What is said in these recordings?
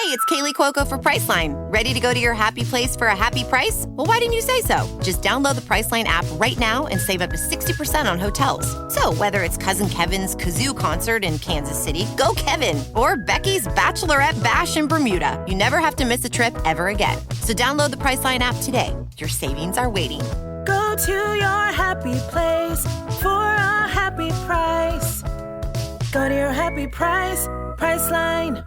It's Kaylee Cuoco for Priceline. Ready to go to your happy place for a happy price? Well, why didn't you say so? Just download the Priceline app right now and save up to 60% on hotels. So whether it's Cousin Kevin's Kazoo Concert in Kansas City, go Kevin, or Becky's Bachelorette Bash in Bermuda, you never have to miss a trip ever again. So download the Priceline app today. Your savings are waiting. Go to your happy place for a happy price. Go to your happy price, Priceline.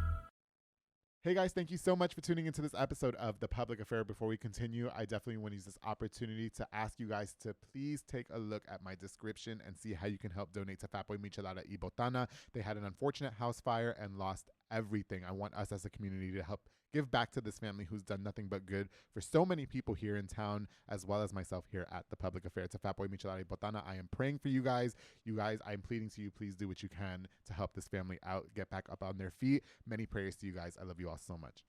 Hey guys, thank you so much for tuning into this episode of The Public Affair. Before we continue, I definitely want to use this opportunity to ask you guys to please take a look at my description and see how you can help donate to Fatboy Michelada y Botana. They had an unfortunate house fire and lost everything. I want us as a community to help give back to this family who's done nothing but good for so many people here in town, as well as myself here at The Public Affair. To Fatboy Michelada y Botana, I am praying for you guys. You guys, I am pleading to you, please do what you can to help this family out, get back up on their feet. Many prayers to you guys. I love you all so much.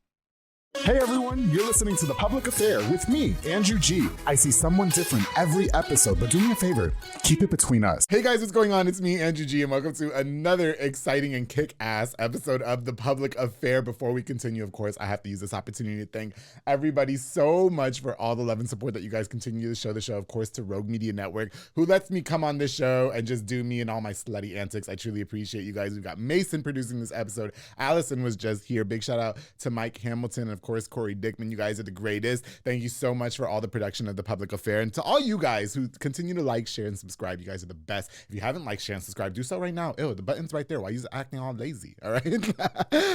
Hey everyone, you're listening to The Public Affair with me, Andrew G. I see someone different every episode, but do me a favor, keep it between us. Hey guys, what's going on? It's me, Andrew G, and welcome to another exciting and kick-ass episode of The Public Affair. Before we continue, of course, I have to use this opportunity to thank everybody so much for all the love and support that you guys continue to show the show, of course, to Rogue Media Network, who lets me come on this show and just do me and all my slutty antics. I truly appreciate you guys. We've got Mason producing this episode. Allison was just here. Big shout out to Mike Hamilton and, of course, Corey Dickman. You guys are the greatest. Thank you so much for all the production of The Public Affair. And to all you guys who continue to like, share, and subscribe, you guys are the best. If you haven't liked, share, and subscribe, do so right now. Ew, the button's right there. Why are you acting all lazy? All right?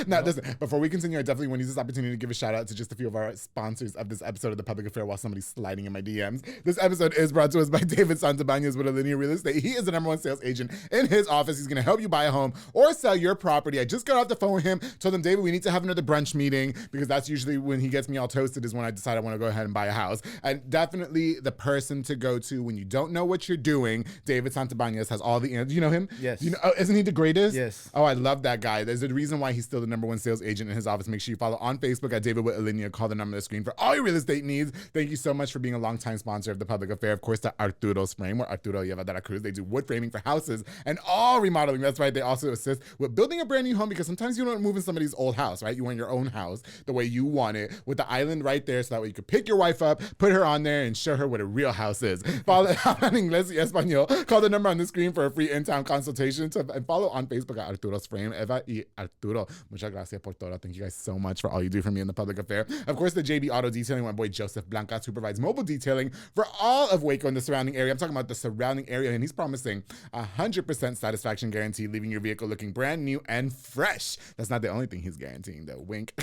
Now, listen, before we continue, I definitely want to use this opportunity to give a shout out to just a few of our sponsors of this episode of The Public Affair while somebody's sliding in my DMs. This episode is brought to us by David Santabanez with Alinea Real Estate. He is the #1 sales agent in his office. He's going to help you buy a home or sell your property. I just got off the phone with him, told him, David, we need to have another brunch meeting, because that's usually when he gets me all toasted, is when I decide I want to go ahead and buy a house. And definitely the person to go to when you don't know what you're doing. David Santabanez has all the answers. You know him? Yes. You know, isn't he the greatest? Yes. Oh, I love that guy. There's a reason why he's still the #1 sales agent in his office. Make sure you follow on Facebook at David with Alinea. Call the number on the screen for all your real estate needs. Thank you so much for being a longtime sponsor of The Public Affair. Of course, to Arturo's Frame, where Arturo Lleva de la Cruz. They do wood framing for houses and all remodeling. That's right. They also assist with building a brand new home, because sometimes you don't move in somebody's old house, right? You want your own house the way you want it, with the island right there, so that way you could pick your wife up, put her on there, and show her what a real house is. Follow en inglés y español. Call the number on the screen for a free in-town consultation. And follow on Facebook at Arturo's Frame. Eva y Arturo, muchas gracias por todo. Thank you guys so much for all you do for me in The Public Affair. Of course, the JB Auto Detailing, my boy Joseph Blancas, who provides mobile detailing for all of Waco and the surrounding area. I'm talking about the surrounding area, and he's promising 100% satisfaction guarantee, leaving your vehicle looking brand new and fresh. That's not the only thing he's guaranteeing, though. Wink.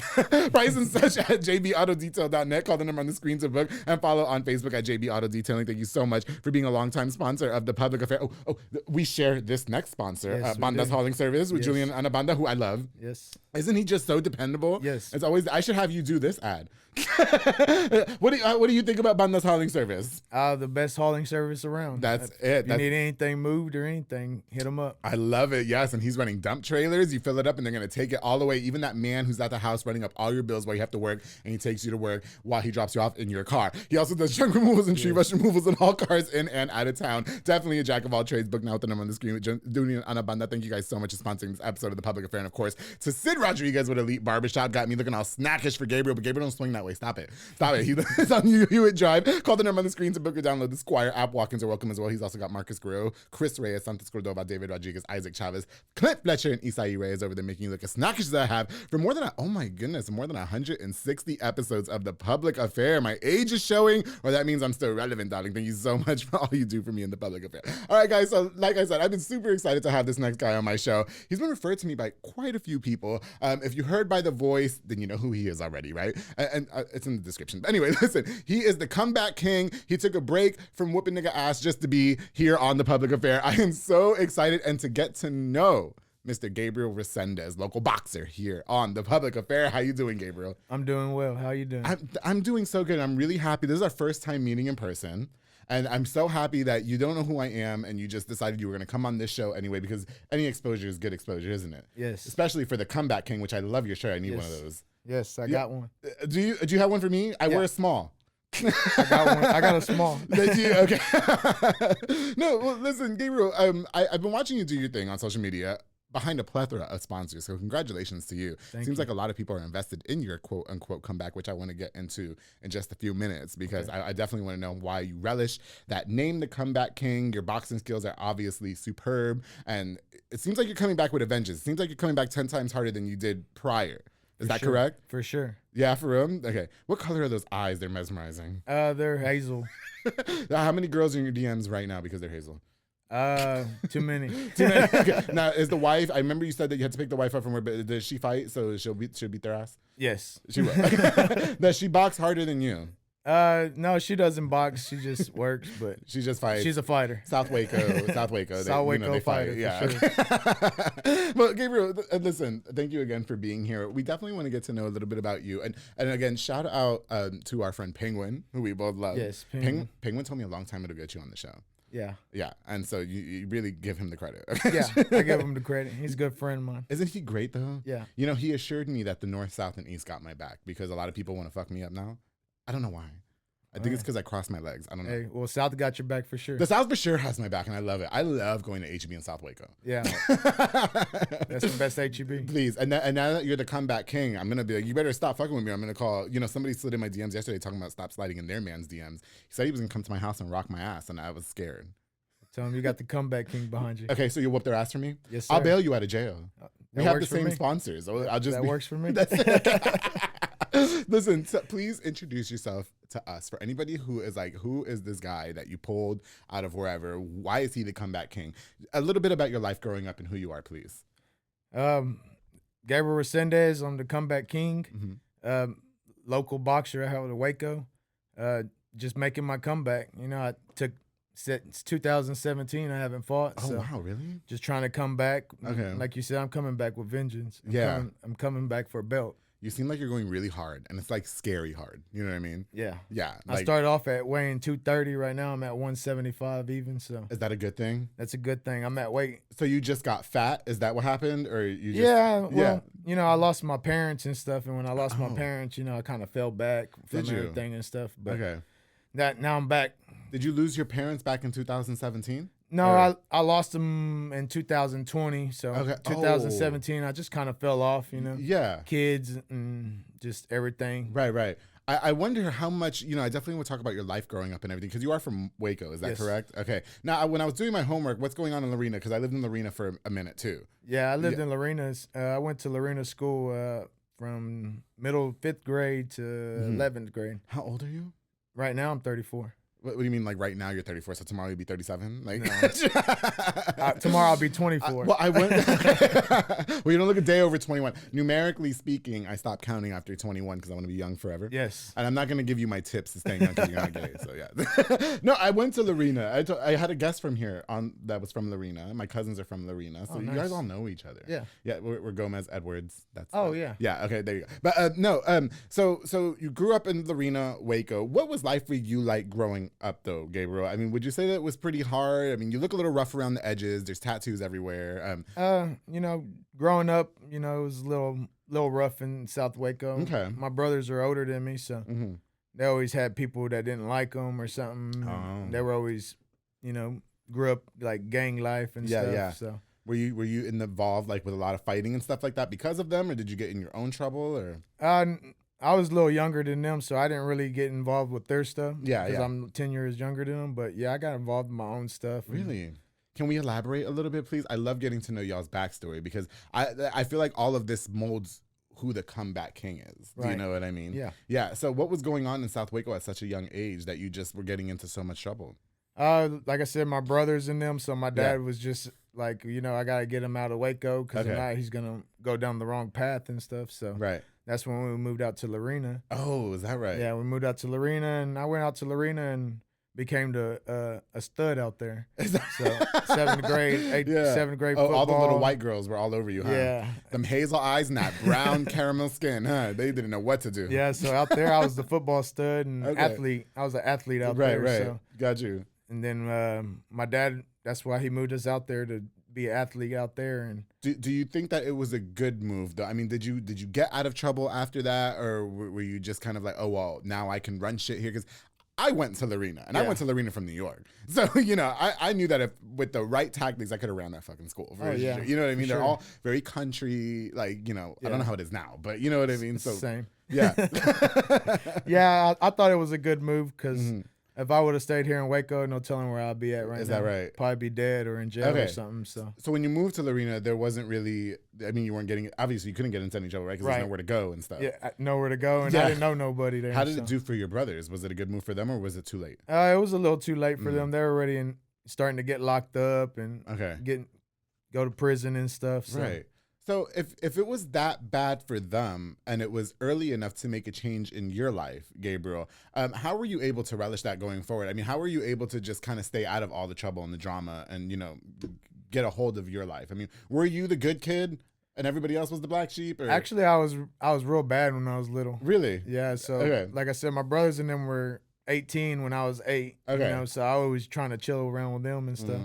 Price and such at jbautodetail.net. Call the number on the screen to book, and follow on Facebook at JB Auto Detailing. Thank you so much for being a longtime sponsor of The Public Affair. We share this next sponsor, Yes, Banda's Hauling Service, with Julian Anabanda, who I love. Yes. Isn't he just so dependable? Yes. It's always, I should have you do this ad. What do you think about Banda's Hauling Service? The best hauling service around. That's it. If you need anything moved or anything, hit him up. I love it. Yes. And he's running dump trailers. You fill it up and they're going to take it all the way. Even that man who's at the house running up all your bills while you have to work, and he takes you to work while he drops you off in your car. He also does trunk removals and tree brush removals in all cars in and out of town. Definitely a jack of all trades. Book now with the number on the screen with Julian Anabanda. Thank you guys so much for sponsoring this episode of The Public Affair. And of course, to Sid Rodriguez with Elite Barbershop. Got me looking all snackish for Gabriel, but Gabriel don't swing that way. Stop it. He's on Hewitt Drive. Call the number on the screen to book or download the Squire app. Walk-ins are welcome as well. He's also got Marcus Guerrero, Chris Reyes, Santos Cordova, David Rodriguez, Isaac Chavez, Clint Fletcher, and Isai Reyes over there making you look as snackish as I have for more than 160 episodes of The Public Affair. My age is showing, or that means I'm still relevant, darling. Thank you so much for all you do for me in The Public Affair. All right, guys. So like I said, I've been super excited to have this next guy on my show. He's been referred to me by quite a few people. If you heard by the voice, then you know who he is already, right? And it's in the description. But anyway, listen, he is the comeback king. He took a break from whooping nigga ass just to be here on The Public Affair. I am so excited, and to get to know Mr. Gabriel Resendez, local boxer, here on The Public Affair. How you doing, Gabriel? I'm doing well. How you doing? I'm doing so good. I'm really happy. This is our first time meeting in person. And I'm so happy that you don't know who I am and you just decided you were going to come on this show anyway, because any exposure is good exposure, isn't it? Yes. Especially for the Comeback King, which I love your shirt. I need one of those. Yes, I got one. Do you have one for me? I wear a small. I got one. I got a small. Okay. No, well, listen, Gabriel, I've been watching you do your thing on social media. behind a plethora of sponsors. So congratulations to you. Thank Seems you. like a lot of people are invested in your quote unquote comeback, which I want to get into in just a few minutes, because I definitely want to know why you relish that name, the Comeback King. Your boxing skills are obviously superb, and it seems like you're coming back with a vengeance. It seems like you're coming back 10 times harder than you did prior. Is that correct? For sure. Yeah, for real? Okay. What color are those eyes? They're mesmerizing. They're hazel. How many girls are in your DMs right now because they're hazel? Too many. Okay. Now, is the wife? I remember you said that you had to pick the wife up from her, but does she fight? So she'll beat their ass. Yes. She will. Does she box harder than you? No, she doesn't box. She just works, but She just fights. she's a fighter. South Waco. South Waco. South Waco they fighter, fight. Yeah. Well, Gabriel, listen, thank you again for being here. We definitely want to get to know a little bit about you. And again, shout out to our friend Penguin, who we both love. Yes, Penguin. Penguin told me a long time ago to get you on the show. Yeah. Yeah. And so you really give him the credit. Yeah, I give him the credit. He's a good friend of mine. Isn't he great, though? Yeah. You know, he assured me that the North, South, and East got my back, because a lot of people want to fuck me up now. I don't know why. I think it's because I crossed my legs. I don't know. Hey, well, South got your back for sure. The South for sure has my back, and I love it. I love going to HEB in South Waco. Yeah. That's the best HEB. Please. And now that you're the Comeback King, I'm going to be like, you better stop fucking with me. I'm going to call, somebody slid in my DMs yesterday talking about stop sliding in their man's DMs. He said he was going to come to my house and rock my ass, and I was scared. Tell him you got the Comeback King behind you. Okay, so you'll whoop their ass for me? Yes, sir. I'll bail you out of jail. We have the works for same me. sponsors. I'll just That works for me. Listen, so please introduce yourself to us. For anybody who is like, who is this guy that you pulled out of wherever? Why is he the Comeback King? A little bit about your life growing up and who you are, please. Gabriel Resendez, I'm the Comeback King. Mm-hmm. Local boxer out of Waco. Just making my comeback. I took since 2017. I haven't fought. Oh, so wow, really? just trying to come back. Okay. Like you said, I'm coming back with vengeance. I'm coming back for a belt. You seem like you're going really hard, and it's like scary hard. You know what I mean? Yeah. Yeah. I started off at weighing 230. Right now I'm at 175 even. So Is that a good thing? that's a good thing. I'm at weight. So you just got fat? Is that what happened? Or you just. Yeah. Well, I lost my parents and stuff. And when I lost my parents, I kind of fell back from Did you? everything and stuff. But Okay. now I'm back. Did you lose your parents back in 2017? No, Or- I lost them in 2020. So Okay. 2017, I just kind of fell off, Yeah. kids and just everything. Right. I wonder how much, I definitely want to talk about your life growing up and everything, because you are from Waco. Is that Yes. correct? Okay. Now, when I was doing my homework, what's going on in Lorena? Because I lived in Lorena for a minute too. Yeah, I lived in Lorena's. I went to Lorena school from middle 5th grade to 11th grade. How old are you? Right now, I'm 34. What do you mean, like right now you're 34, so tomorrow you'll be 37? Like, Tomorrow I'll be 24. Well, I went. Well, you don't look a day over 21. Numerically speaking, I stopped counting after 21 because I want to be young forever. Yes. And I'm not going to give you my tips to staying young because you're not gay. So yeah. No, I went to Lorena. I had a guest from here that was from Lorena. My cousins are from Lorena, so you nice. guys all know each other. Yeah. Yeah, we're Gomez Edwards. That's. Yeah. Yeah. Okay. There you go. But no. So you grew up in Lorena, Waco. What was life for you like growing up, though, Gabriel? I mean, would you say that it was pretty hard? I mean, you look a little rough around the edges. There's tattoos everywhere. Growing up, it was a little rough in South Waco. Okay. My brothers are older than me, so they always had people that didn't like them or something. Oh. They were always, grew up like gang life and stuff. Yeah. So Were you involved like with a lot of fighting and stuff like that because of them, or did you get in your own trouble? Or I was a little younger than them, so I didn't really get involved with their stuff. Yeah, because yeah. I'm 10 years younger than them. But yeah, I got involved in my own stuff. Really? Can we elaborate a little bit, please? I love getting to know y'all's backstory, because I feel like all of this molds who the Comeback King is. Do you Right. know what I mean? Yeah. Yeah. So what was going on in South Waco at such a young age that you just were getting into so much trouble? Like I said, my brothers and them. So my dad Yeah. was just like, I gotta get him out of Waco because Okay. if not, he's gonna go down the wrong path and stuff. So Right. that's when we moved out to Lorena. Oh, is that right? Yeah, we moved out to Lorena, and I went out to Lorena and became a stud out there. Is that- So 7th grade, Yeah. 7th grade Oh, football. all the little white girls were all over you, huh? Yeah. Them hazel eyes and that brown caramel skin, huh? They didn't know what to do. Yeah, so out there I was the football stud and Okay. athlete. I was an athlete out Right, there. right. So. Got you. And then my dad, that's why he moved us out there to be an athlete out there. And Do you think that it was a good move though? I mean, did you get out of trouble after that, or were you just kind of like, oh well, now I can run shit here? Because I went to Lorena, and I went to Lorena from New York. So, you know, I knew that if with the right tactics, I could have ran that fucking school. For sure. You know what I mean? They're all very country, like, you know, I don't know how it is now, but you know what I mean? So Same. Yeah. Yeah, I thought it was a good move because if I would have stayed here in Waco, no telling where I'd be at right now. Is that right? Probably be dead or in jail or something. So when you moved to Lorena, there wasn't really, I mean, you weren't getting, obviously you couldn't get into any trouble, right? Because there's nowhere to go and stuff. Yeah, nowhere to go, and I didn't know nobody there. How did it do for your brothers? Was it a good move for them or was it too late? It was a little too late for them. They were already starting to get locked up and go to prison and stuff. So. Right. So if it was that bad for them and it was early enough to make a change in your life, Gabriel, how were you able to relish that going forward? I mean, how were you able to just kind of stay out of all the trouble and the drama and, you know, get a hold of your life? I mean, were you the good kid and everybody else was the black sheep? Or? Actually, I was real bad when I was little. Really? Yeah. So like I said, my brothers and them were 18 when I was 8. Okay. You know, so I was trying to chill around with them and stuff.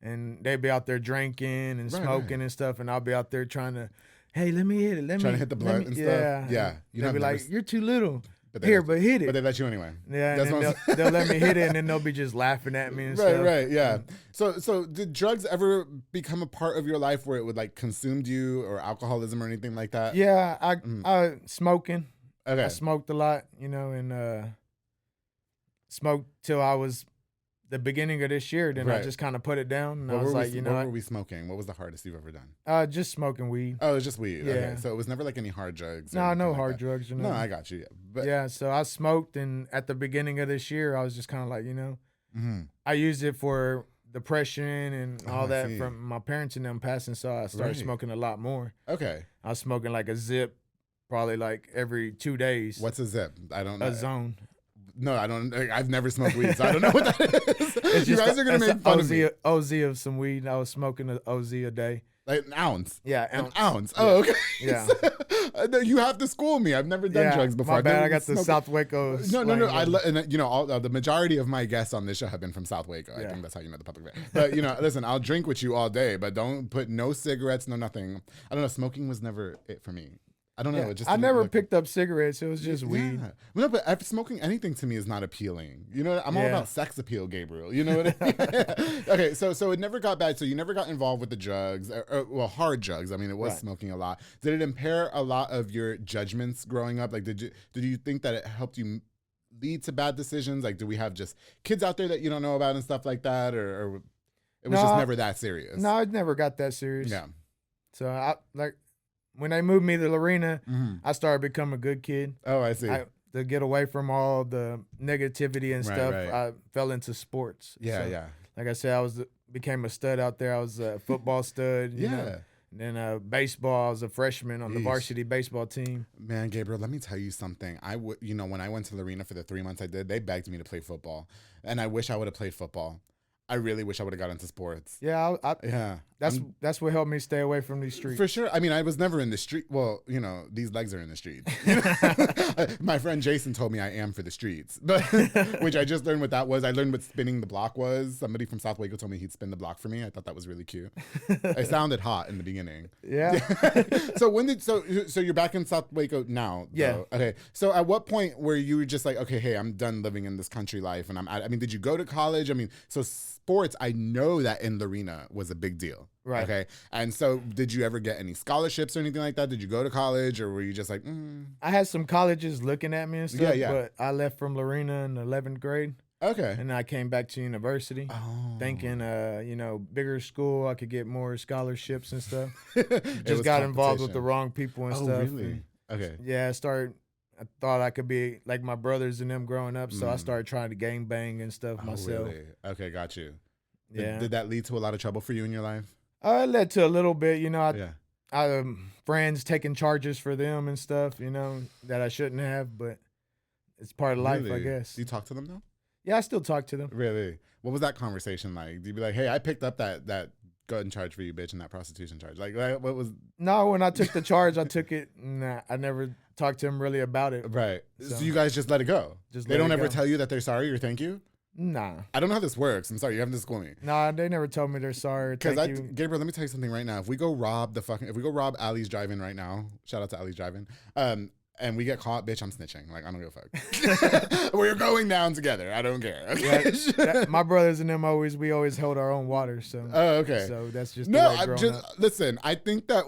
And they'd be out there drinking and smoking and stuff, and I'll be out there trying to, hey, let me hit it. Trying to hit the blunt and stuff? Yeah. They'll be like, you're too little. But hit it. But they let you anyway. Yeah, and then they'll let me hit it, and then they'll be just laughing at me and stuff. Right, yeah. So did drugs ever become a part of your life where it would, like, consumed you or alcoholism or anything like that? Yeah, I smoking. Okay. I smoked a lot, you know, and smoked till I was the beginning of this year. Then I just kind of put it down, and I was like, what were we smoking? What was the hardest you've ever done? Just smoking weed. Oh, it was just weed. Yeah. Okay. So it was never like any hard drugs. No hard drugs. You know? No, I got you. But yeah, so I smoked, and at the beginning of this year, I was just kind of like, you know, I used it for depression and all that from my parents and them passing, so I started smoking a lot more. Okay. I was smoking like a zip, probably like every 2 days. What's a zip? I don't know. A zone. No, I don't. I've never smoked weed, so I don't know what that is. You guys are gonna make fun of me. OZ of some weed. I was smoking an OZ a day. Like an ounce. Yeah, an ounce. Oh, okay. Yeah. You have to school me. I've never done drugs before. My bad. I got the South Waco. No. And you know, the majority of my guests on this show have been from South Waco. I think that's how you know the public. But you know, listen, I'll drink with you all day, but don't put no cigarettes, no nothing. I don't know. Smoking was never it for me. I don't know. Yeah, it just I never picked up cigarettes. It was just weed. No, but smoking anything to me is not appealing. You know, I'm all about sex appeal, Gabriel. You know what I mean? Okay, so it never got bad. So you never got involved with the drugs, well, hard drugs. I mean, it was smoking a lot. Did it impair a lot of your judgments growing up? Like, did you think that it helped you lead to bad decisions? Like, do we have just kids out there that you don't know about and stuff like that, or it was just never that serious? No, it never got that serious. Yeah. So I like. When they moved me to Lorena, I started becoming a good kid. Oh, I see. To get away from all the negativity and stuff, I fell into sports. Yeah. Like I said, became a stud out there. I was a football stud. You know? And then baseball, I was a freshman on the varsity baseball team. Man, Gabriel, let me tell you something. When I went to Lorena for the 3 months I did, they begged me to play football. And I wish I would have played football. I really wish I would have got into sports. Yeah, that's what helped me stay away from these streets. For sure. I mean, I was never in the street. Well, you know, these legs are in the streets. My friend Jason told me I am for the streets, but which I just learned what that was. I learned what spinning the block was. Somebody from South Waco told me he'd spin the block for me. I thought that was really cute. I sounded hot in the beginning. Yeah. So you're back in South Waco now? Yeah. Though. Okay. So at what point were you just like, okay, hey, I'm done living in this country life, and I mean, did you go to college? I mean, so sports, I know that in Lorena was a big deal. Right. Okay. And so did you ever get any scholarships or anything like that? Did you go to college or were you just like, I had some colleges looking at me and stuff, Yeah. but I left from Lorena in the 11th grade. Okay. And I came back to university thinking, bigger school, I could get more scholarships and stuff. Just got involved with the wrong people and stuff. Really? Okay. Yeah, I thought I could be like my brothers and them growing up, so I started trying to gang bang and stuff myself. Really? Okay, got you. Yeah. Did that lead to a lot of trouble for you in your life? It led to a little bit, I friends taking charges for them and stuff, that I shouldn't have, but it's part of life, I guess. Do you talk to them though? Yeah, I still talk to them. Really? What was that conversation like? Do you be like, hey, I picked up that gun charge for you, bitch, and that prostitution charge? Like what was? No, when I took the charge, I took it. Nah, I never talked to him really about it. Right. So you guys just let it go. They don't ever tell you that they're sorry or thank you? Nah. I don't know how this works. I'm sorry, you have to school me. Nah, they never told me they're sorry. Gabriel, let me tell you something right now. If we go rob Ali's Drive-In right now, shout out to Ali's Drive-In, and we get caught, bitch, I'm snitching. Like, I don't give a fuck. We're going down together. I don't care. Okay? My brothers and them we always held our own water. So okay. So that's just no. I'm just listen. I think that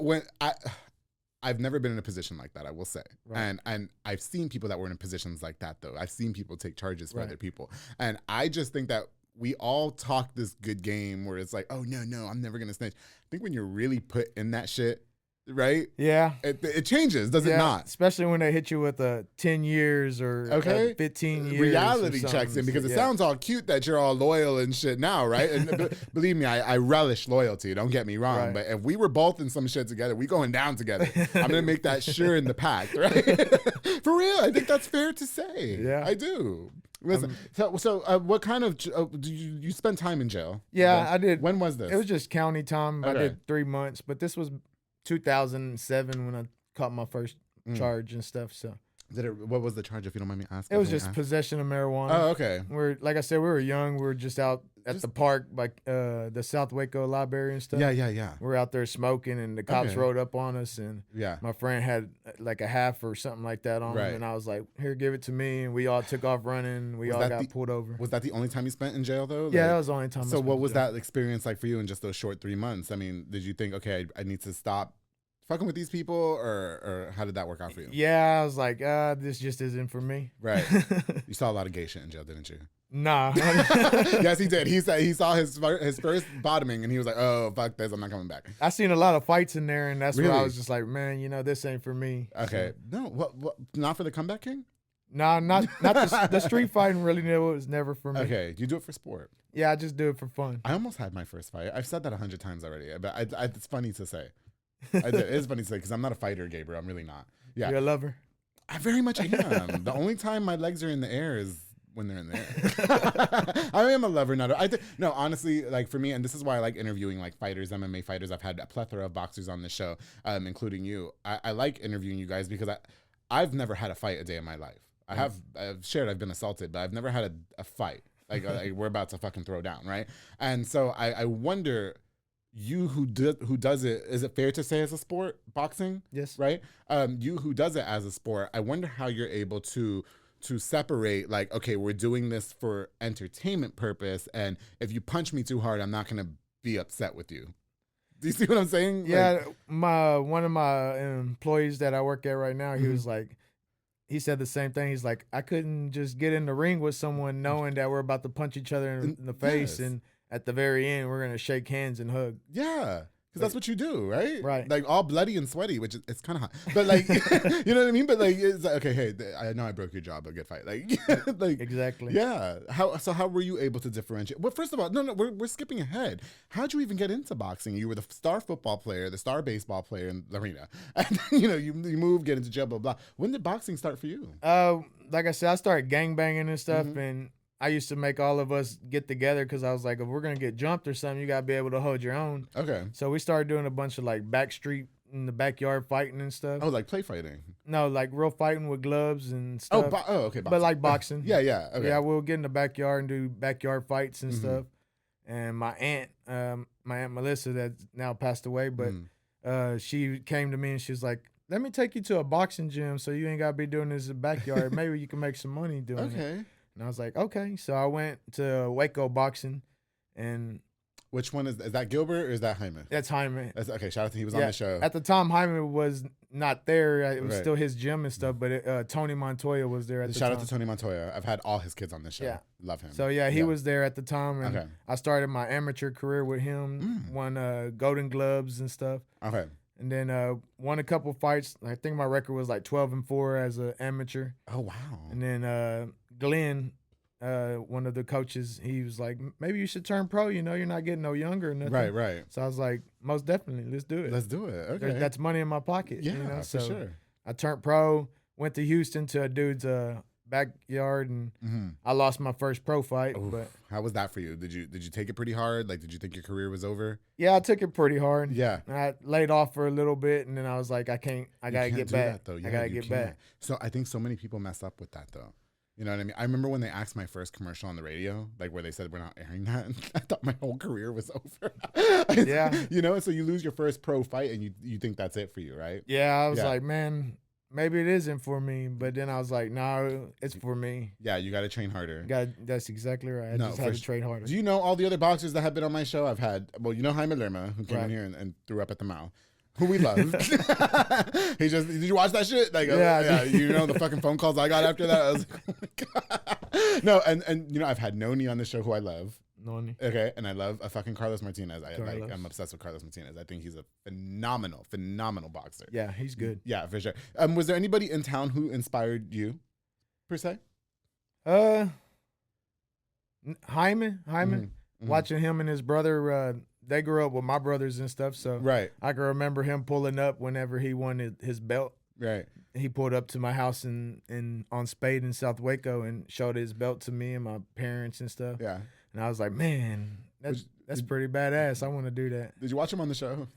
I've never been in a position like that, I will say. Right. And I've seen people that were in positions like that, though. I've seen people take charges for other people. And I just think that we all talk this good game where it's like, oh, no, I'm never going to snitch. I think when you're really put in that shit, right? Yeah. It changes, does it not? Especially when they hit you with 10 years or 15 years. Reality checks in, because it sounds all cute that you're all loyal and shit now, right? And believe me, I relish loyalty. Don't get me wrong. Right. But if we were both in some shit together, we going down together. I'm going to make that sure in the pact, right? For real. I think that's fair to say. Yeah. I do. Listen, so what kind of do you spend time in jail? Yeah, I did. When was this? It was just county time. Okay. I did 3 months, but this was 2007 when I caught my first charge and stuff. So what was the charge, if you don't mind me asking? It was just possession of marijuana. Oh, okay. Like I said, we were young. We were just out at the park, like the South Waco Library and stuff. Yeah. We were out there smoking, and the cops rode up on us, and my friend had like a half or something like that on him, and I was like, "Here, give it to me," and we all took off running. We all got pulled over. Was that the only time you spent in jail, though? Yeah, that was the only time. So what was that experience like for you in just those short 3 months? I mean, did you think, okay, I need to stop fucking with these people, or how did that work out for you? Yeah, I was like, this just isn't for me. Right. You saw a lot of gay shit in jail, didn't you? Nah. Yes, he did. He said he saw his first bottoming, and he was like, "Oh, fuck this, I'm not coming back." I seen a lot of fights in there, and that's where I was just like, man, this ain't for me. Okay. So. No, what? Not for the comeback king? Nah, not the street fighting. Really, it was never for me. Okay, you do it for sport. Yeah, I just do it for fun. I almost had my first fight. I've said that 100 times already, but it's funny to say. It's funny to say because I'm not a fighter, Gabriel. I'm really not. Yeah, you're a lover. I very much am. The only time my legs are in the air is when they're in the air. I am a lover, no, honestly, like for me, and this is why I like interviewing like fighters, MMA fighters. I've had a plethora of boxers on the show, including you. I like interviewing you guys because I've never had a fight a day in my life. I've shared I've been assaulted, but I've never had a fight. Like we're about to fucking throw down, right? And so I wonder, you who does it, is it fair to say as a sport, boxing? Yes. Right? You who does it as a sport, I wonder how you're able to separate, like, okay, we're doing this for entertainment purpose, and if you punch me too hard, I'm not going to be upset with you. Do you see what I'm saying? Yeah, one of my employees that I work at right now, he was like, he said the same thing. He's like, I couldn't just get in the ring with someone knowing that we're about to punch each other in the face, and at the very end, we're going to shake hands and hug. Yeah. Because that's what you do, right? Right. Like all bloody and sweaty, which it's kind of hot. But like, you know what I mean? But like, it's like, okay, hey, I know I broke your jaw, but good fight. Like, like exactly. Yeah. How were you able to differentiate? Well, first of all, no, we're skipping ahead. How'd you even get into boxing? You were the star football player, the star baseball player in the arena. And you move, get into jail, blah, blah. When did boxing start for you? Like I said, I started gangbanging and stuff, and I used to make all of us get together because I was like, if we're going to get jumped or something, you got to be able to hold your own. Okay. So we started doing a bunch of like backstreet in the backyard fighting and stuff. Oh, like play fighting? No, like real fighting with gloves and stuff. Okay. Boxing. But like boxing. Yeah. Okay. Yeah, we'll get in the backyard and do backyard fights and stuff. And my aunt Melissa, that now passed away, but she came to me and she was like, let me take you to a boxing gym so you ain't got to be doing this in the backyard. Maybe you can make some money doing it. Okay. And I was like, okay. So I went to Waco Boxing, and which one is that? Gilbert or is that Hyman? That's Hyman. Okay. Shout out to he was on the show at the time. Hyman was not there. It was still his gym and stuff. But Tony Montoya was there at the time. Shout out to Tony Montoya. I've had all his kids on the show. Yeah, love him. So he was there at the time, and I started my amateur career with him. Won Golden Gloves and stuff. Okay. And then won a couple fights. I think my record was like 12-4 as an amateur. Oh wow! And then Glenn, one of the coaches, he was like, maybe you should turn pro. You're not getting no younger or nothing. Right. So I was like, most definitely, let's do it. Okay. That's money in my pocket. Yeah, so for sure. I turned pro, went to Houston to a dude's backyard, and I lost my first pro fight. Oof. But how was that for you? Did you take it pretty hard? Like, did you think your career was over? Yeah, I took it pretty hard. Yeah. I laid off for a little bit, and then I was like, I gotta get back. Yeah, I gotta get back. So I think so many people mess up with that though. You know what I mean? I remember when they asked my first commercial on the radio, like where they said we're not airing that. I thought my whole career was over. Yeah. So you lose your first pro fight and you think that's it for you, right? Yeah, I was like, man, maybe it isn't for me. But then I was like, no, it's for me. Yeah, you got to train harder. That's exactly right. I No, just for had to sure. train harder. Do you know all the other boxers that have been on my show? I've had, well, you know Jaime Lerma, who came in Right. here and threw up at the mouth, who we love. Did you watch that shit? Like, Yeah, you know the fucking phone calls I got after that? I was like, oh my God. No, and you know, I've had Noni on the show, who I love. Noni. Okay, and I love a fucking Carlos Martinez. Carlos. I'm obsessed with Carlos Martinez. I think he's a phenomenal boxer. Yeah, he's good. Yeah, for sure. Was there anybody in town who inspired you, per se? Jaime, Mhm. watching him and his brother, they grew up with my brothers and stuff, so Right, I can remember him pulling up whenever he wanted his belt. right. He pulled up to my house in on Spade in South Waco and showed his belt to me and my parents and stuff. Yeah. And I was like, man, that's pretty badass. I want to do that. Did you watch him on the show?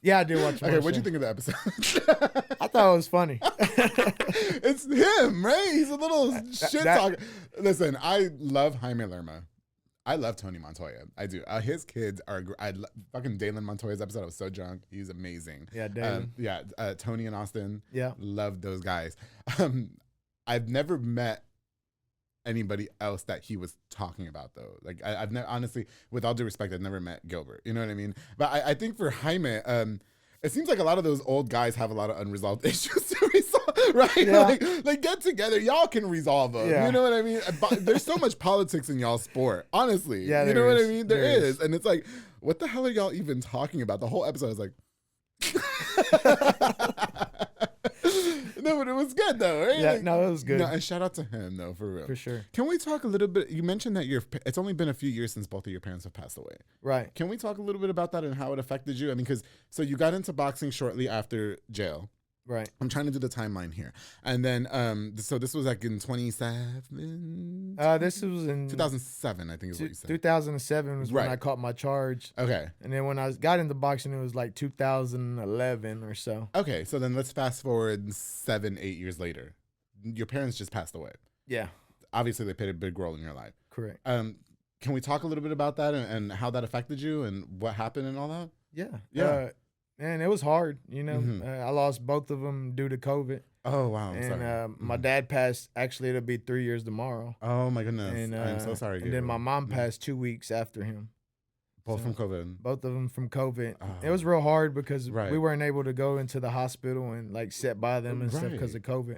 Yeah, I did watch. Okay, what'd you think of the episode? I thought it was funny. It's him, right? He's a little shit that- talker. Listen, I love Jaime Lerma. I love Tony Montoya. I do. His kids are. Fucking Dalen Montoya's episode. I was so drunk. He's amazing. Yeah, Dalen. Tony and Austin. Yeah. Love those guys. I've never met anybody else that he was talking about though. Like I've never, honestly, with all due respect, I've never met Gilbert. You know what I mean? But I think for Jaime, it seems like a lot of those old guys have a lot of unresolved issues to resolve, right? Yeah. Like get together, y'all can resolve them. Yeah. You know what I mean? But there's so much politics in y'all's sport, honestly. Yeah, you know there what I is. mean? There There is. is, and it's like, what the hell are y'all even talking about? The whole episode is like. No, but it was good though, right? Yeah, Like, no, it was good. No, and shout out to him though, for real. For sure. Can we talk a little bit? You mentioned that it's only been a few years since both of your parents have passed away. Right. Can we talk a little bit about that and how it affected you? I mean, so you got into boxing shortly after jail. Right. I'm trying to do the timeline here. And then, so this was like in 27? This was in 2007, I think is what you said. 2007 was when Right. I caught my charge. Okay. And then when I got into boxing, it was like 2011 or so. Okay, so then let's fast forward 7-8 years later. Your parents just passed away. Yeah, Obviously, they played a big role in your life. correct. Can we talk a little bit about that and how that affected you and what happened and all that? Yeah. Yeah. And it was hard, you know. Mhm. I lost both of them due to COVID. Oh, wow. I'm and sorry. my dad passed, actually, it'll be 3 years tomorrow. Oh, my goodness. And I'm so sorry. And then my Gabriel. mom passed 2 weeks after him. Both so- from COVID. Both of them from COVID. Oh. It was real hard because Right. we weren't able to go into the hospital and like sit by them and stuff because of COVID.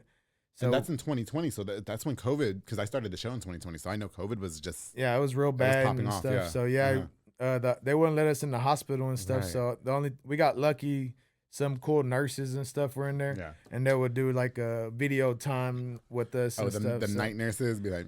So And that's in 2020. So that's when COVID, because I started the show in 2020. So I know COVID was just. yeah, it was real was bad popping and off, stuff. yeah. So yeah, they wouldn't let us in the hospital and stuff. Right. So we got lucky. Some cool nurses and stuff were in there, Yeah. and they would do like a video time with us Oh, and stuff. the so- night nurses be like,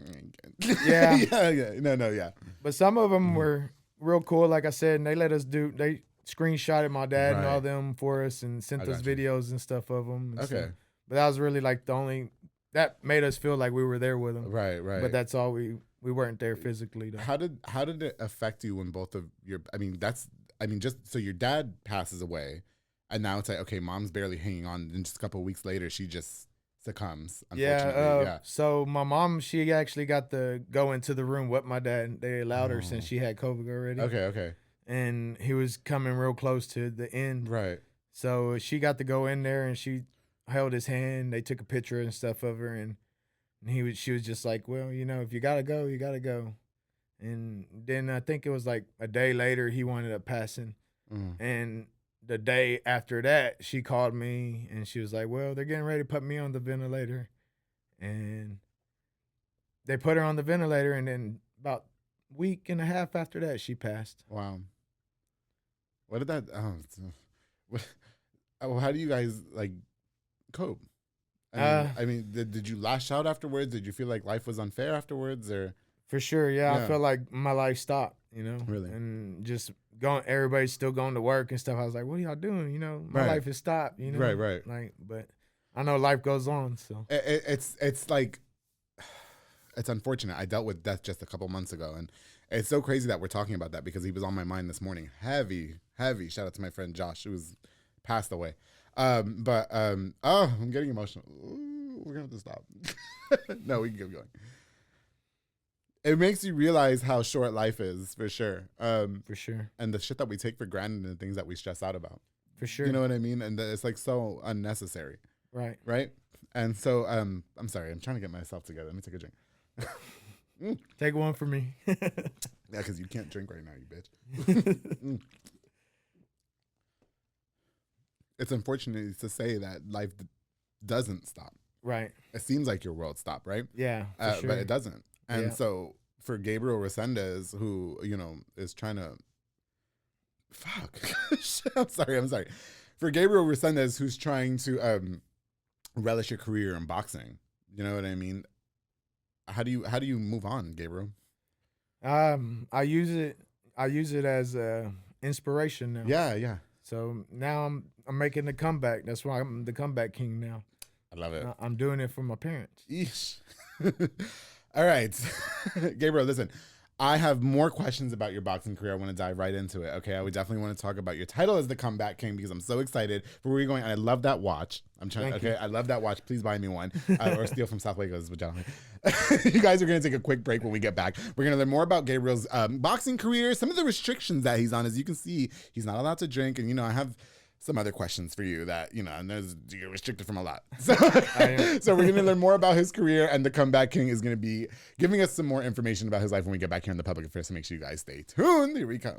Yeah. yeah. No, yeah. But some of Mm-hmm. them were real cool, like I said, and they let us do. They screenshotted my dad and all Right. them for us and sent I us got you. videos and stuff of them. Okay. But that was really like the only that made us feel like we were there with them. Right. But that's all we weren't there physically though. How did it affect you when both of your, just so your dad passes away and now it's like, okay, mom's barely hanging on. And just a couple of weeks later, she just succumbs, unfortunately. Yeah, so my mom, she actually got to go into the room with my dad. They allowed her since she had COVID already. Okay. And he was coming real close to the end. Right. So she got to go in there and she held his hand. They took a picture and stuff of her and she was just like, well, you know, if you gotta go, you gotta go. And then I think it was like a day later he wound up passing. Mm. And the day after that, she called me and she was like, well, they're getting ready to put me on the ventilator. And they put her on the ventilator, and then about a week and a half after that, she passed. Wow. What did that? How do you guys like cope? I mean, did you lash out afterwards? Did you feel like life was unfair afterwards, or? For sure, yeah. Yeah. I felt like my life stopped, you know? Really? And just everybody's still going to work and stuff. I was like, what are y'all doing? You know, my Right. life has stopped, you know? Right. Like, but I know life goes on, so. It's like, it's unfortunate. I dealt with death just a couple months ago, and it's so crazy that we're talking about that because he was on my mind this morning. Heavy. Shout out to my friend Josh, who was passed away. I'm getting emotional. Ooh, we're gonna have to stop. No, we can keep going. It makes you realize how short life is, for sure. For sure. And the shit that we take for granted and the things that we stress out about. For sure. You know what I mean? And it's like so unnecessary, Right. right? And so, I'm sorry, I'm trying to get myself together. Let me take a drink. Take one for me. Yeah, because you can't drink right now, you bitch. It's unfortunate to say that life doesn't stop. Right. It seems like your world stopped, right? Yeah, for sure. But it doesn't. And Yeah. so for Gabriel Resendez, who, is trying to I'm sorry. For Gabriel Resendez, who's trying to relish your career in boxing, you know what I mean? How do you move on, Gabriel? I use it as inspiration now. Yeah. So now I'm making the comeback. That's why I'm the comeback king now. I love it. I'm doing it for my parents. Yeesh. All right. Gabriel, listen, I have more questions about your boxing career. I want to dive right into it. Okay. I would definitely want to talk about your title as the comeback king because I'm so excited for where you're going. And I love that watch. Thank you. I love that watch. Please buy me one or steal from South Waco's vagina. You guys are going to take a quick break when we get back. We're going to learn more about Gabriel's boxing career, some of the restrictions that he's on. As you can see, he's not allowed to drink. And, I have some other questions for you that, and you're restricted from a lot. So, so we're going to learn more about his career, and the comeback king is going to be giving us some more information about his life when we get back here in the Public Affair. So make sure you guys stay tuned. Here we go.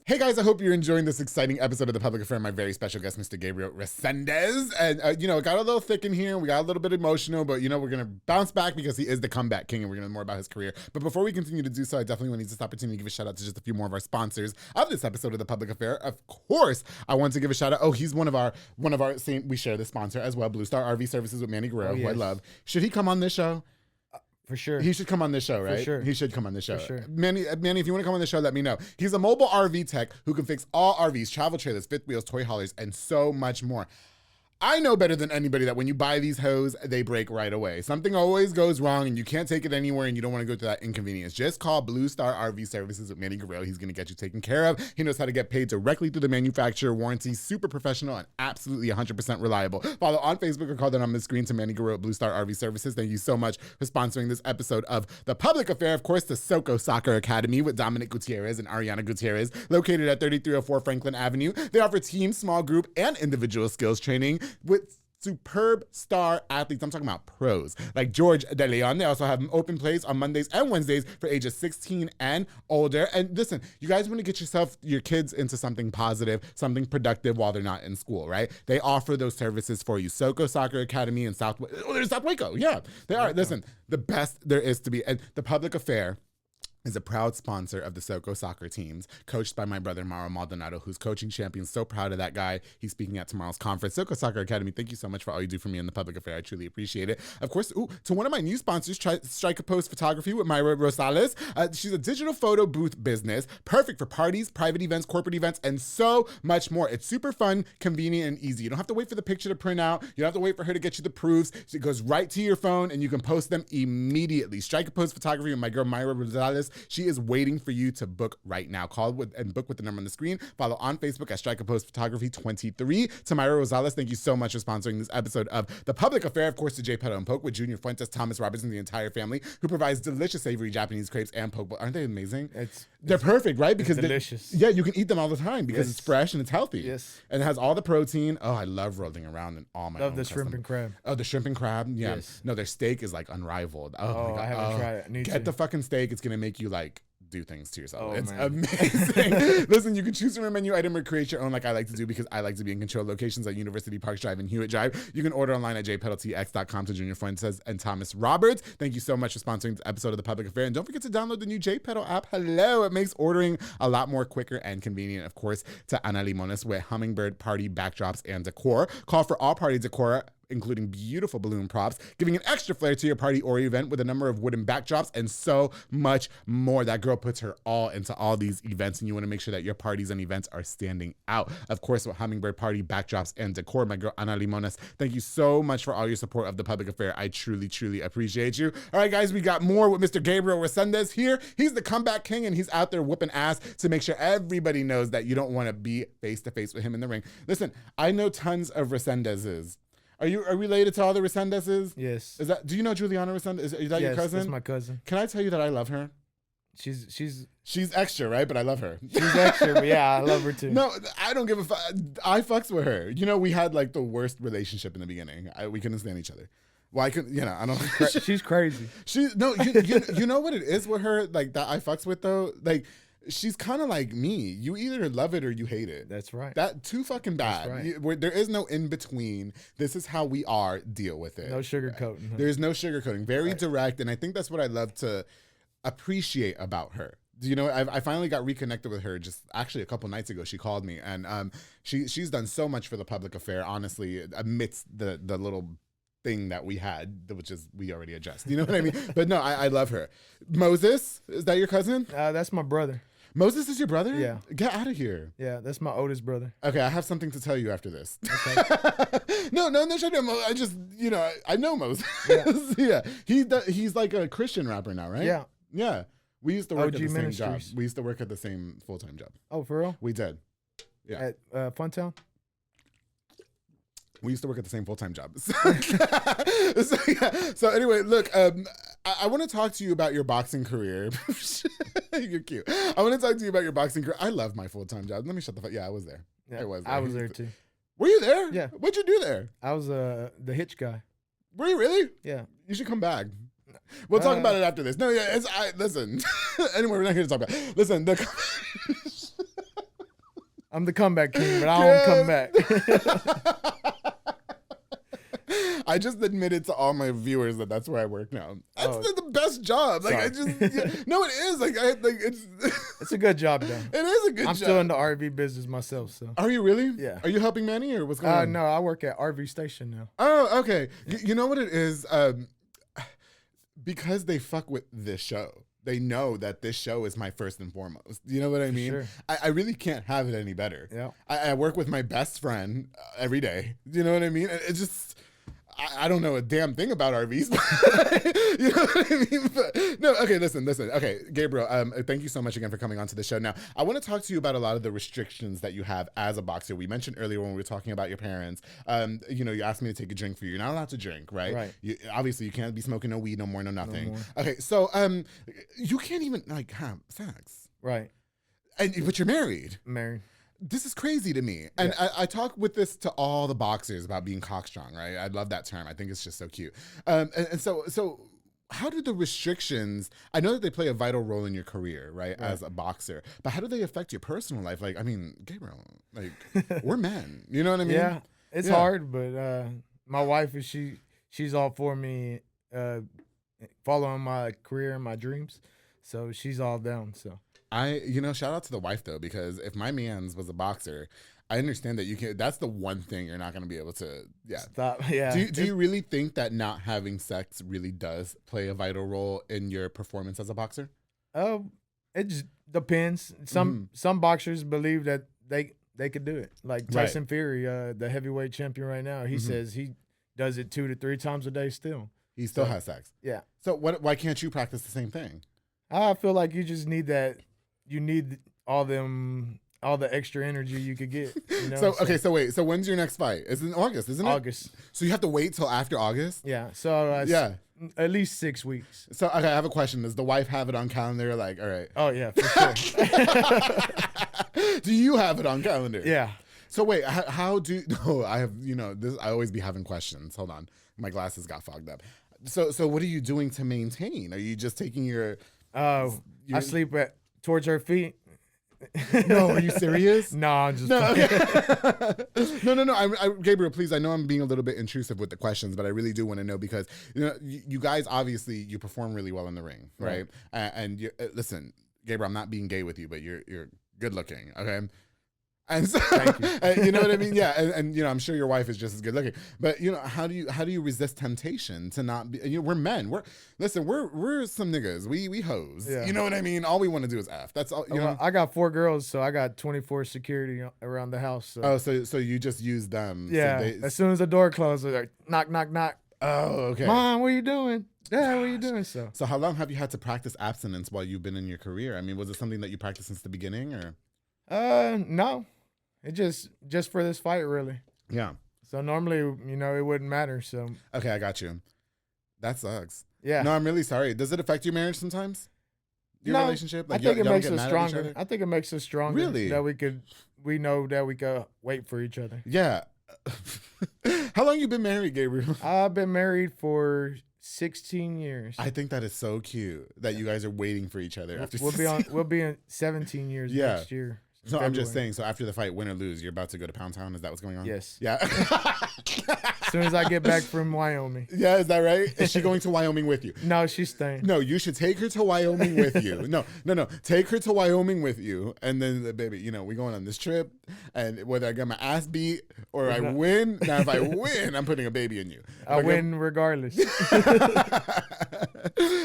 Hey guys, I hope you're enjoying this exciting episode of the Public Affair. My very special guest, Mr. Gabriel Resendez. And, it got a little thick in here. We got a little bit emotional, but, we're going to bounce back because he is the comeback king, and we're going to learn more about his career. But before we continue to do so, I definitely want to use this opportunity to give a shout out to just a few more of our sponsors of this episode of the Public Affair. Of course, I want to give a shout out. Oh, he's one of our same. We share the sponsor as well, Blue Star RV Services with Manny Gabriel, who I love. Should he come on this show? For sure. He should come on this show, right? For sure. He should come on this show. For sure. Manny, if you want to come on the show, let me know. He's a mobile RV tech who can fix all RVs, travel trailers, fifth wheels, toy haulers, and so much more. I know better than anybody that when you buy these hose, they break right away. Something always goes wrong and you can't take it anywhere and you don't want to go through that inconvenience. Just call Blue Star RV Services with Manny Gabriel. He's going to get you taken care of. He knows how to get paid directly through the manufacturer warranty. Super professional and absolutely 100% reliable. Follow on Facebook or call them on the screen to Manny Gabriel at Blue Star RV Services. Thank you so much for sponsoring this episode of The Public Affair. Of course, the Soko Soccer Academy with Dominic Gutierrez and Ariana Gutierrez, located at 3304 Franklin Avenue. They offer team, small group, and individual skills training with superb star athletes. I'm talking about pros like George De Leon. They also have open plays on Mondays and Wednesdays for ages 16 and older. And listen, you guys want to get your kids into something positive, something productive while they're not in school, right? They offer those services for you. Soko Soccer Academy in South Waco. Yeah, they are. Listen, the best there is to be. And the Public Affair is a proud sponsor of the Soko soccer teams, coached by my brother, Mauro Maldonado, who's coaching champions. So proud of that guy. He's speaking at tomorrow's conference. Soko Soccer Academy, thank you so much for all you do for me in the Public Affair. I truly appreciate it. Of course, to one of my new sponsors, Strike a Post Photography with Myra Rosales. She's a digital photo booth business, perfect for parties, private events, corporate events, and so much more. It's super fun, convenient, and easy. You don't have to wait for the picture to print out. You don't have to wait for her to get you the proofs. It goes right to your phone, and you can post them immediately. Strike a Post Photography with my girl, Myra Rosales. She is waiting for you to book right now. Call and book with the number on the screen. Follow on Facebook at Strike a Post Photography 23. Tamara Rosales, thank you so much for sponsoring this episode of The Public Affair. Of course, to J. Pedo and Poke with Junior Fuentes, Thomas Roberts, and the entire family, who provides delicious savory Japanese crepes and poke. Aren't they amazing? They're perfect, right? Because delicious. Yeah, you can eat them all the time because it's fresh and it's healthy. Yes. And it has all the protein. Oh, I love rolling around in all my Love the shrimp and crab. Oh, the shrimp and crab. Yeah. Yes. No, their steak is like unrivaled. Oh my God. I haven't tried it. Get the fucking steak. It's going to make you like do things to yourself. Oh, it's man. amazing. Listen, you can choose from a menu item or create your own like I like to do because I like to be in control. Locations at University Park Drive and Hewitt Drive. You can order online at jpedaltx.com to Junior Fuentes and Thomas Roberts. Thank you so much for sponsoring this episode of The Public Affair. And don't forget to download the new JPedal app. Hello. It makes ordering a lot more quicker and convenient. Of course, to Ana Limones with Hummingbird Party backdrops and decor. Call for all party decor, including beautiful balloon props, giving an extra flair to your party or event with a number of wooden backdrops and so much more. That girl puts her all into all these events, and you want to make sure that your parties and events are standing out. Of course, with Hummingbird Party backdrops and decor, my girl Ana Limones, thank you so much for all your support of the Public Affair. I truly, truly appreciate you. All right, guys, we got more with Mr. Gabriel Resendez here. He's the comeback king, and he's out there whooping ass to make sure everybody knows that you don't want to be face-to-face with him in the ring. Listen, I know tons of Resendezes. Are you related to all the Resendezes? Yes. Do you know Juliana Resendez? Is that your cousin? That's my cousin. Can I tell you that I love her? She's extra, right? But I love her. She's extra, but yeah, I love her too. No, I don't give a fuck. I fucks with her. We had like the worst relationship in the beginning. We couldn't stand each other. Well, I could, I don't. She's crazy. You know what it is with her, like that I fucks with though, like. She's kind of like me. You either love it or you hate it. That's right. That too fucking bad. That's right. There is no in between. This is how we are. Deal with it. No sugarcoating. Huh? There's no sugarcoating. Very direct, and I think that's what I love to appreciate about her. You know, I finally got reconnected with her just actually a couple nights ago. She called me, and she's done so much for the public affair. Honestly, amidst the little thing that we had, which is we already addressed. You know what I mean? But no, I love her. Moses, is that your cousin? That's my brother. Moses is your brother? Yeah. Get out of here. Yeah, that's my oldest brother. Okay, I have something to tell you after this. Okay. No, I just, I know Moses. Yeah. He's like a Christian rapper now, right? Yeah. Yeah. We used to work at the same job. Ministries. We used to work at the same full-time job. Oh, for real? We did. Yeah. At Funtown? We used to work at the same full-time job. So anyway, look, I want to talk to you about your boxing career. You're cute. I want to talk to you about your boxing career. I love my full-time job. Let me shut the fuck. Yeah, I was there. Yeah, I was there too. Were you there? Yeah. What'd you do there? I was the hitch guy. Were you really? Yeah. You should come back. We'll talk about it after this. No, yeah, listen. Anyway, we're not here to talk about it. Listen, I'm the comeback king, but I don't come back. I just admitted to all my viewers that that's where I work now. That's the best job. Like no, it is. It's a good job though. It is a good job. I'm still in the RV business myself. So. Are you really? Yeah. Are you helping Manny or what's going on? No, I work at RV Station now. Oh, okay. You know what it is? Because they fuck with this show. They know that this show is my first and foremost. You know what I mean? Sure. I really can't have it any better. Yeah. I work with my best friend every day. You know what I mean? It's just, I don't know a damn thing about RVs. You know what I mean? But, no, okay, listen. Okay, Gabriel, thank you so much again for coming onto the show. Now, I want to talk to you about a lot of the restrictions that you have as a boxer. We mentioned earlier when we were talking about your parents, you asked me to take a drink for you. You're not allowed to drink, right? Right. Obviously, you can't be smoking no weed, no more, no nothing. No more. Okay, so you can't even, have sex. Right. But you're married. Married. This is crazy to me. And I talk with this to all the boxers about being cockstrong, right? I love that term. I think it's just so cute. And so how do the restrictions, I know that they play a vital role in your career, right, as a boxer, but how do they affect your personal life? Like, I mean, Gabriel, like, we're men. You know what I mean? Yeah, it's hard, but my wife, she's all for me following my career and my dreams. So she's all down, so. Shout out to the wife though, because if my man's was a boxer, I understand that you can. That's the one thing you're not going to be able to. Yeah. Stop. Yeah. Do you really think that not having sex really does play a vital role in your performance as a boxer? It just depends. Some boxers believe that they could do it. Like Tyson Fury, the heavyweight champion right now, he says he does it 2 to 3 times a day still. He still has sex. Yeah. So why can't you practice the same thing? I feel like you just need that. You need all the extra energy you could get. You know? So wait. So when's your next fight? It's in August, isn't it? August. So you have to wait till after August? Yeah. So at least 6 weeks. So okay, I have a question. Does the wife have it on calendar? Like, all right. Oh yeah, for sure. Do you have it on calendar? Yeah. So wait, how do? No, I have. This. I always be having questions. Hold on, my glasses got fogged up. So what are you doing to maintain? Are you just taking your? I sleep towards her feet. No, are you serious? No, I'm just okay. No. Gabriel, please. I know I'm being a little bit intrusive with the questions, but I really do want to know because you guys obviously you perform really well in the ring, right? And listen, Gabriel, I'm not being gay with you, but you're good looking, okay? And so, you know what I mean? Yeah, and I'm sure your wife is just as good looking. But how do you resist temptation to not be? We're men. We're some niggas. We hoes. Yeah. You know what I mean? All we want to do is F. That's all. I got 4 girls, so I got 24 security around the house. So. Oh, so you just use them? Yeah. So as soon as the door closes, they're like, knock, knock, knock. Oh, okay. Mom, what are you doing? Dad, what are you doing? So how long have you had to practice abstinence while you've been in your career? I mean, was it something that you practiced since the beginning, or? No. It just for this fight, really. Yeah. So normally, it wouldn't matter. So okay, I got you. That sucks. Yeah. No, I'm really sorry. Does it affect your marriage sometimes? Your relationship? Like, I think it makes us stronger. I think it makes us stronger. Really? That we know that we could wait for each other. Yeah. How long you been married, Gabriel? I've been married for 16 years. I think that is so cute that you guys are waiting for each other after. We'll be in 17 years next year. So I'm just February. saying. So after the fight, win or lose, you're about to go to Pound Town. Is that what's going on? Yes. Yeah. As soon as I get back from Wyoming. Yeah, is that right? Is she going to Wyoming with you? No, she's staying. No, you should take her to Wyoming with you. No. Take her to Wyoming with you. And then, baby, you know, we're going on this trip. And whether I get my ass beat or I win, now if I win, I'm putting a baby in you. I win regardless.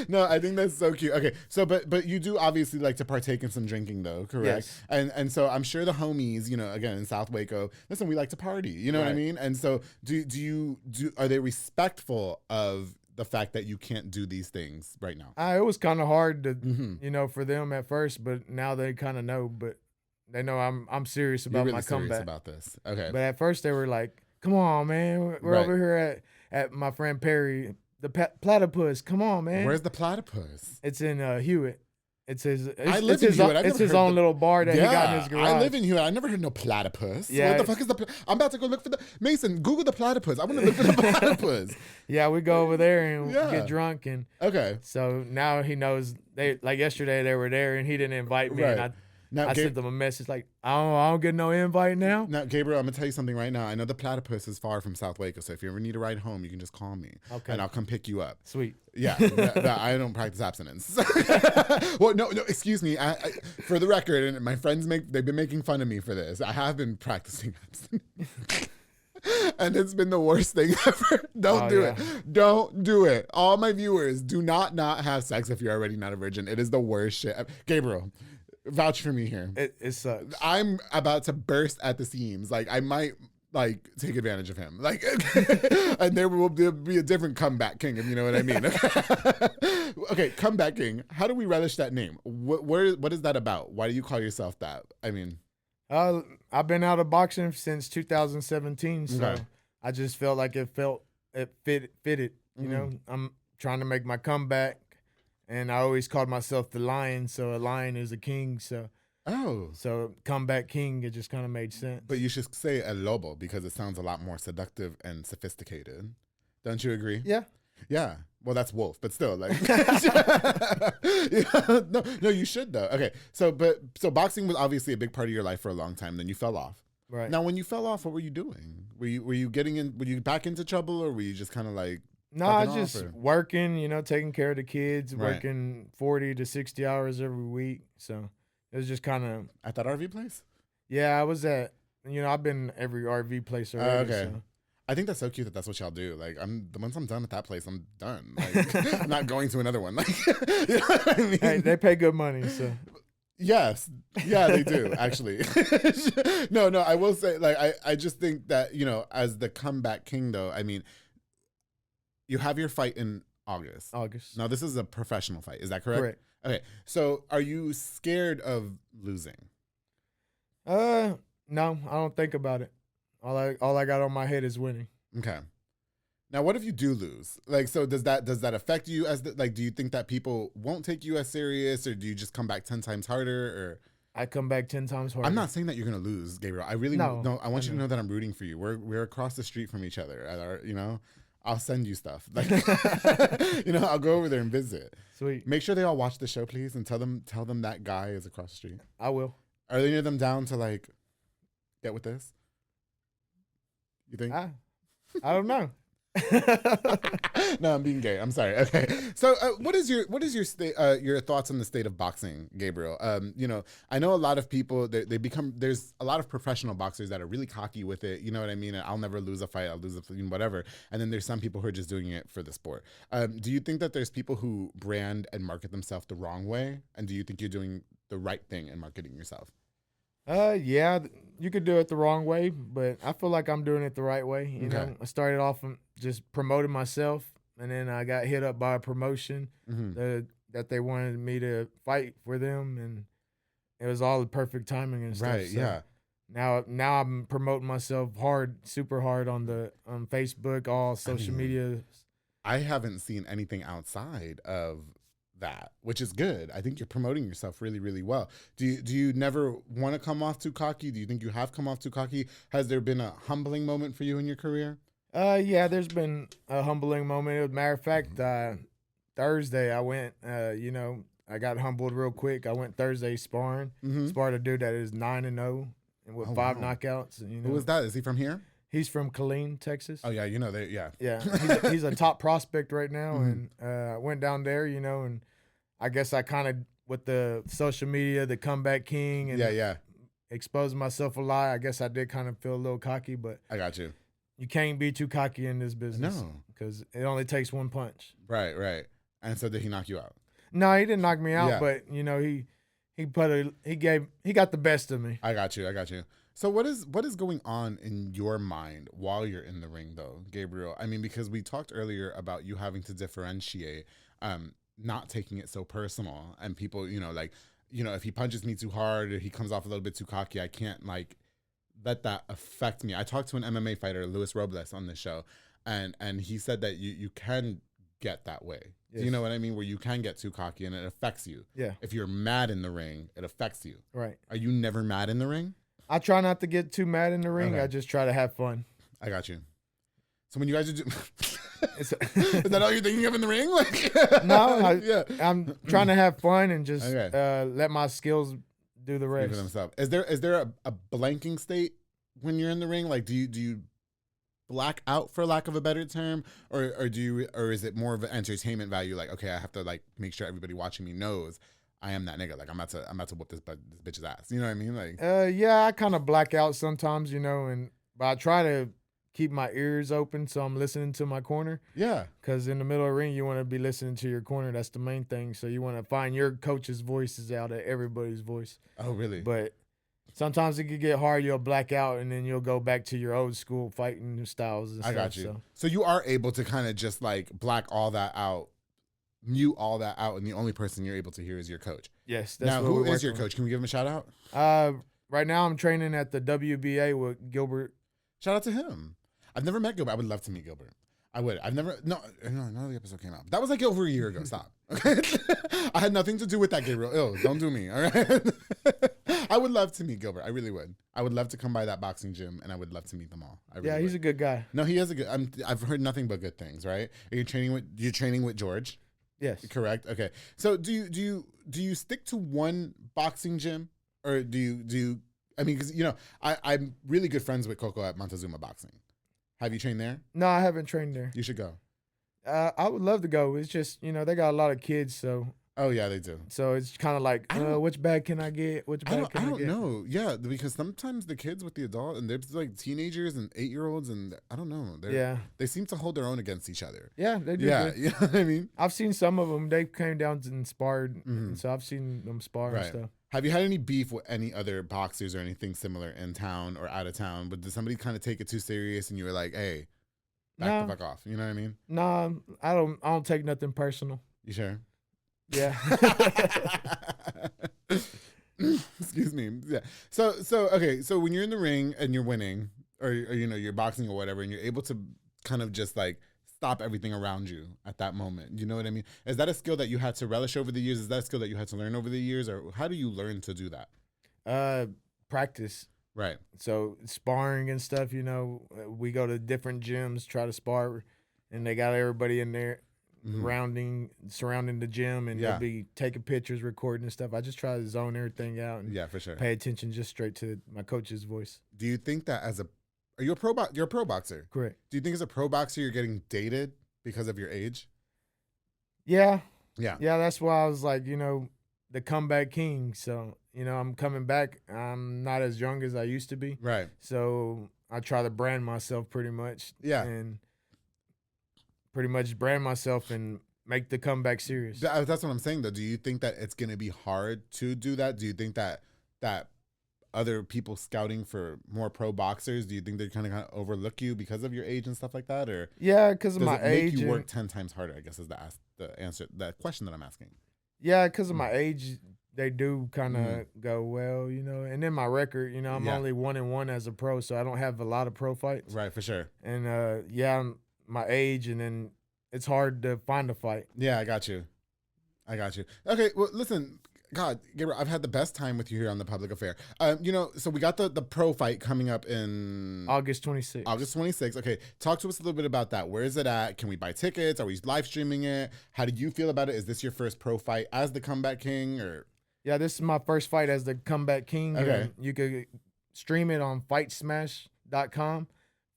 No, I think that's so cute. Okay, so but you do obviously like to partake in some drinking though, correct? Yes. And so I'm sure the homies, you know, again in South Waco, listen, we like to party. You know what I Right. mean? And so do are they respectful of the fact that you can't do these things right now? It was kind of hard to, Mm-hmm. you know, for them at first, but now they kind of know. But they know I'm serious You're about really my serious comeback. about this. Okay. But at first they were like, "Come on, man, we're Right. over here at my friend Perry, the platypus. Come on, man." Where's the platypus? It's in Hewitt. It's his. I live it's in his Hewitt. own, I've it's never his heard own the- little bar that he got in his garage. I live in Hewitt. I never heard no platypus. Yeah. What the fuck is the? I'm about to go look for the Mason. Google the platypus. I want to look for the platypus. Yeah, we go over there and Yeah. get drunk, and Okay. so now he knows. They like yesterday they were there and he didn't invite me, Right. and Now, I sent them a message like, I don't get no invite now. Now, Gabriel, I'm gonna tell you something right now. I know the platypus is far from South Waco, so if you ever need a ride home, you can just call me, Okay. and I'll come pick you up. Sweet. Yeah, I don't practice abstinence. Well, no, excuse me. I, for the record, and my friends they've been making fun of me for this. I have been practicing abstinence. And it's been the worst thing ever. Don't do it. Don't do it. All my viewers, do not have sex if you're already not a virgin. It is the worst shit. Gabriel, vouch for me here. It sucks. I'm about to burst at the seams. Like I might like take advantage of him. Like, and there will be a different comeback king, if you know what I mean. Okay, comeback king. How do we relish that name? What is that about? Why do you call yourself that? I mean, I've been out of boxing since 2017, so Okay. I just felt like it fitted. You know, I'm trying to make my comeback, and I always called myself the Lion. So a lion is a king. So comeback king, it just kind of made sense. but you should say El Lobo because it sounds a lot more seductive and sophisticated. Don't you agree? Yeah. Yeah. Well, that's wolf, but still, like, no, you should though. Okay, so boxing was obviously a big part of your life for a long time. Then you fell off. Right. Now, when you fell off, what were you doing? Were you getting in? Were you back into trouble, or were you just kind of like? No, I fucking just off, or- working, you know, taking care of the kids, Right. working 40 to 60 hours every week. So it was just kind of, At that RV place? yeah, I was at, you know, I've been every RV place already. Okay. So. I think that's so cute that that's what y'all do. Like, once I'm done at that place, I'm done. Like, I'm not going to another one. Like, you know what I mean? Hey, they pay good money, so. Yes. Yeah, they do, actually. No, I will say, like, I just think that, you know, as the comeback king, though, I mean, you have your fight in August. Now, this is a professional fight. Is that correct? Correct. Okay. So, are you scared of losing? No, I don't think about it. All I got on my head is winning. Okay. Now, what if you do lose? Like, so does that affect you as like? Do you think that people won't take you as serious, or do you just come back 10 times harder? Or I come back 10 times harder. I'm not saying that you're gonna lose, Gabriel. I really No, I want I you to know. know that I'm rooting for you. We're across the street from each other. At our, you know, I'll send you stuff. Like, you know, I'll go over there and visit. Sweet. Make sure they all watch the show, please, and tell them that guy is across the street. I will. Are any of them down to like get with this? You think? I don't know. No, I'm being gay. I'm sorry. Okay. So, what is your state? Your thoughts on the state of boxing, Gabriel? You know, I know a lot of people. They become. There's a lot of professional boxers that are really cocky with it. You know what I mean? I'll never lose a fight. I'll lose whatever. And then there's some people who are just doing it for the sport. Do you think that there's people who brand and market themselves the wrong way? And do you think you're doing the right thing in marketing yourself? Yeah, you could do it the wrong way, but I feel like I'm doing it the right way. You Okay. know, I started off just promoting myself, and then I got hit up by a promotion that they wanted me to fight for them, and it was all the perfect timing and stuff. Right. So Yeah. Now I'm promoting myself super hard on Facebook, all social media. I haven't seen anything outside of that, which is good. I think you're promoting yourself really, really well. Do you never want to come off too cocky? Do you think you have come off too cocky? Has there been a humbling moment for you in your career? Yeah, there's been a humbling moment. As a matter of fact, Thursday I went, I got humbled real quick. I went Thursday sparring. Sparred a dude that is 9-0 and with 5 knockouts. And, Who is that? Is he from here? He's from Killeen, Texas. Oh yeah, yeah. Yeah, he's a top prospect right now, and I went down there, and I guess I kind of, with the social media, the comeback king, and exposing myself a lot, I guess I did kind of feel a little cocky, but I got you. You can't be too cocky in this business. No. Because it only takes one punch. Right. And so did he knock you out? No, he didn't knock me out, but he got the best of me. I got you. So what is going on in your mind while you're in the ring though, Gabriel? I mean, because we talked earlier about you having to differentiate, not taking it so personal, and people, if he punches me too hard or he comes off a little bit too cocky, I can't let that affect me. I talked to an MMA fighter, Luis Robles, on the show, and he said that you can get that way. Yes. Do you know what I mean? Where you can get too cocky and it affects you. Yeah. If you're mad in the ring, it affects you. Right. Are you never mad in the ring? I try not to get too mad in the ring. Okay. I just try to have fun. I got you. So when you guys are is that all you're thinking of in the ring? No, I'm trying to have fun and just let my skills do the rest. For themselves. Is there a blanking state when you're in the ring? Like, do you black out, for lack of a better term, or is it more of an entertainment value? Like, okay, I have to make sure everybody watching me knows I am that nigga. Like, I'm about to whoop this bitch's ass. You know what I mean? Like, yeah, I kind of black out sometimes, but I try to keep my ears open so I'm listening to my corner. Yeah. Because in the middle of the ring, you want to be listening to your corner. That's the main thing. So you want to find your coach's voices out of everybody's voice. Oh, really? But sometimes it can get hard. You'll black out, and then you'll go back to your old school fighting styles and stuff. I got you. So you are able to kind of just black all that out, mute all that out, and the only person you're able to hear is your coach. Yes. That's now, who is your coach? Can we give him a shout out? Right now I'm training at the WBA with Gilbert. Shout out to him. I've never met Gilbert. I would love to meet Gilbert. I would. I've never. No, the episode came out. That was over a year ago. Stop. Okay. I had nothing to do with that, Gabriel. Ew, don't do me. All right. I would love to meet Gilbert. I really would. I would love to come by that boxing gym, and I would love to meet them all. He's a good guy. No, he is a good. I've heard nothing but good things. Right? You're training with George. Yes. Correct. Okay. So do you stick to one boxing gym, or do you? I mean, because I'm really good friends with Coco at Montezuma Boxing. Have you trained there? No, I haven't trained there. You should go. I would love to go. It's just, they got a lot of kids, so. Oh, yeah, they do. So it's kind of like, which bag can I get? Which bag can I get? I don't know. Yeah, because sometimes the kids with the adult, and there's teenagers and 8-year-olds, and I don't know. They seem to hold their own against each other. Yeah, they do. Yeah, you know what I mean? I've seen some of them. They came down and sparred, and so I've seen them spar and stuff. Have you had any beef with any other boxers or anything similar in town or out of town? But did somebody kind of take it too serious and you were like, hey, back the fuck off? You know what I mean? No, I don't take nothing personal. You sure? Yeah. Excuse me. Yeah. So okay. So when you're in the ring and you're winning, or you're boxing or whatever, and you're able to kind of just stop everything around you at that moment. You know what I mean? Is that a skill that you had to relish over the years? Is that a skill that you had to learn over the years? Or how do you learn to do that? Practice. Right. So sparring and stuff, we go to different gyms, try to spar, and they got everybody in there surrounding the gym, and they'll be taking pictures, recording and stuff. I just try to zone everything out and for sure. Pay attention just straight to my coach's voice. Do you think that are you a pro you're a pro boxer? Correct. Do you think as a pro boxer you're getting dated because of your age? Yeah. Yeah, that's why I was like, the comeback king. So, I'm coming back. I'm not as young as I used to be. Right. So I try to brand myself pretty much. Yeah. And pretty much brand myself and make the comeback serious. That's what I'm saying, though. Do you think that it's going to be hard to do that? Do you think that other people scouting for more pro boxers, do you think they kind of overlook you because of your age and stuff like that? Or because of my age. Does it make you work 10 times harder, I guess, is the answer, the question that I'm asking. Yeah, because of my age, they do kind of go, well, and then my record, I'm only 1-1 as a pro, so I don't have a lot of pro fights. Right, for sure. And my age, and then it's hard to find a fight. Yeah, I got you. I got you. Okay, well, listen, God, Gabriel, I've had the best time with you here on the Public Affair. So we got the pro fight coming up in August 26th. August 26th. Okay, talk to us a little bit about that. Where is it at? Can we buy tickets? Are we live streaming it? How do you feel about it? Is this your first pro fight as the Comeback King, or? Yeah, this is my first fight as the Comeback King. Okay. You could stream it on fightsmash.com,